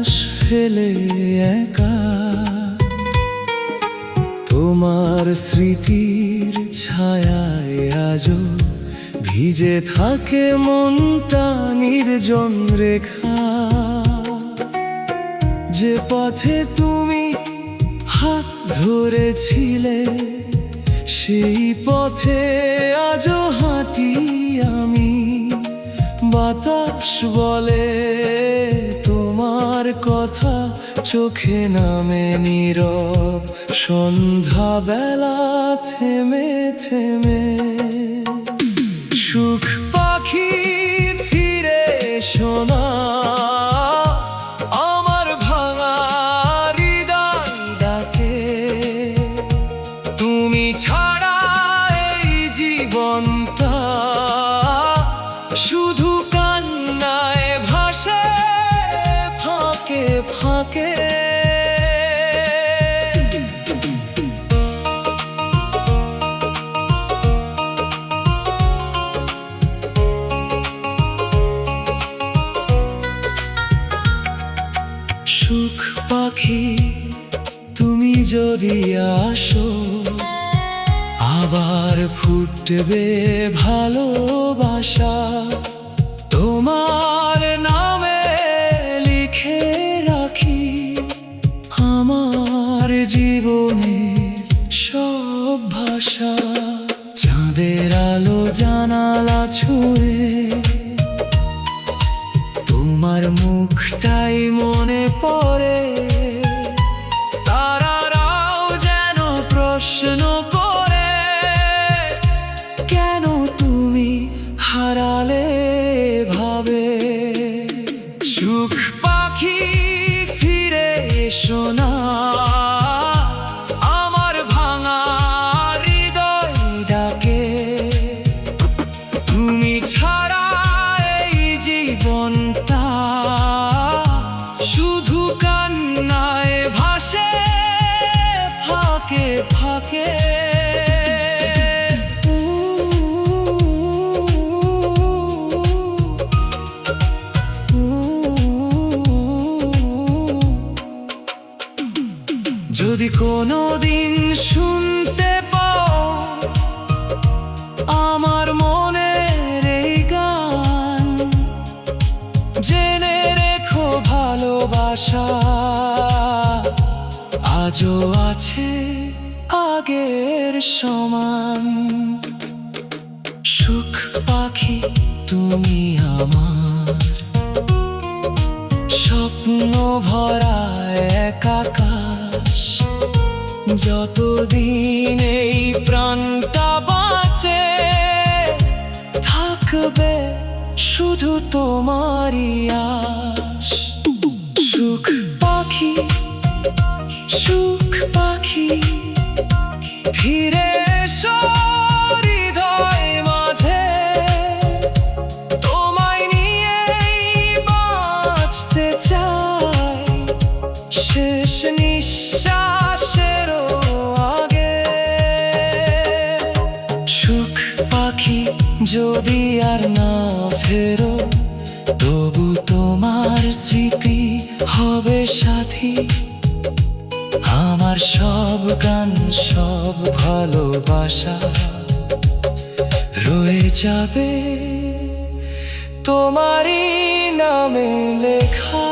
আকাশ ফেলে একা, তোমার স্মৃতির ছায়ায় আজও ভিজে থাকে মনটা নির্জন রেখা। যে পথে তুমি হাত ধরেছিলে সেই পথে আজও হাঁটি আমি। বাতাস বলে তোমার কথা, চোখে নামে নীরব সন্ধ্যা বেলা থেমে থেমে। সুখ পাখি ফিরে এসো না, আমার ভাঙা হৃদয় ডাকে। তুমি ছাড়া এই জীবনটা শুধু কান্নায় ভাসে ফাঁকে ফাঁকে। সুখ পাখি তুমি যদি আসো, আবার ফুটবে ভালোবাসা। তোমার নামে লিখে রাখি আমার জীবনের সব ভাষা। চাঁদের আলো জানালা ছুঁয়ে তোমার মুখটাই মনে পড়ে। তারারাও যেন প্রশ্ন করে, কেন তুমি হারালে ভাবে। সুখ পাখি ফিরে এসো না, আমার ভাঙা হৃদয় ডাকে। তুমি ছাড়া এই জীবনটা শুধু কান্নায় ভাসে ফাঁকে ফাঁকে। যদি কোনোদিন শুনতে পাও আমার মনের এই গান, জেনে রেখো ভালোবাসা আজও আছে আগের সমান। সুখ পাখি তুমি আমার স্বপ্ন ভরা এক আকাশ। যতদিন এই প্রাণটা বাঁচে থাকবে শুধু তোমারই আশ। সুখ পাখি, সুখ পাখি ফিরে এসো হৃদয় মাঝে। তোমায় নিয়েই বাঁচতে চাই শেষ নিঃশ্বাসেরও আগে। সুখ পাখি যদি আর না ফেরো, তবু তোমার স্মৃতি হবে সাথী। আমার সব গান সব ভালোবাসা রয়ে যাবে তোমারই নামে লেখা।